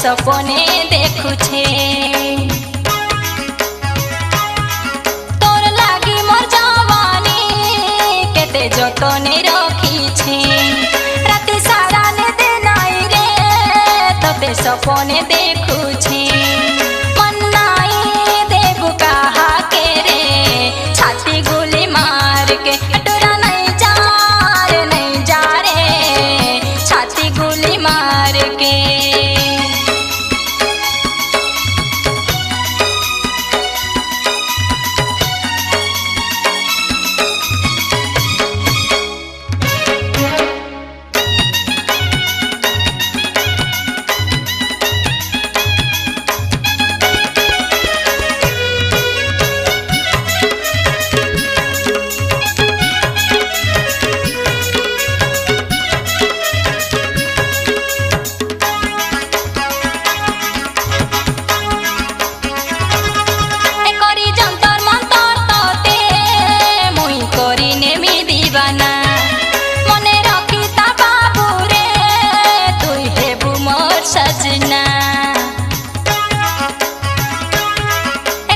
सपने देखु छे। तोर लागी मोर जवानी केते जतने रखी छे। राति सारा ने देनाई रे तते सपने देखु छे। मन नाई देबु कहा के रे छाती गोली मार के टोरा नहीं जा रे नहीं जा रे छाती गोली मार के। सजना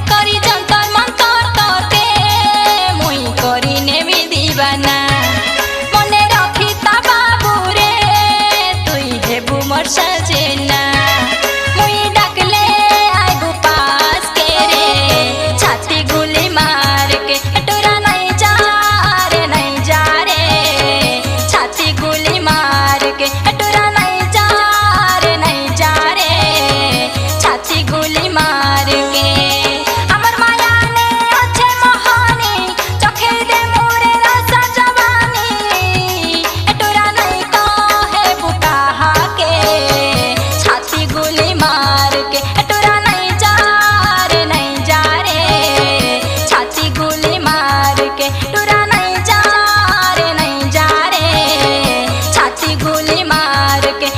करी जंतर मंतर तोते मुई करी नेमी दीवाना। मने रखी ता बाबू रे तुई हेबु मोर सजना। मुई डाकले आइबु पास के रे छाती गोली मार के टोरा नहीं जा रे नहीं जा रे छाती गोली मार के टोरा नहीं जा नहीं जा रे छाती गोली मार के। हमर माया ने अच्छे मोहनी चखे दे मोरे रसा जवानी टोरा नहीं तो है बुकाहा के छाती गोली मार के टोरा नहीं जा रे छाती गोली मार के टोरा नहीं जा रे छाती गोली मार के।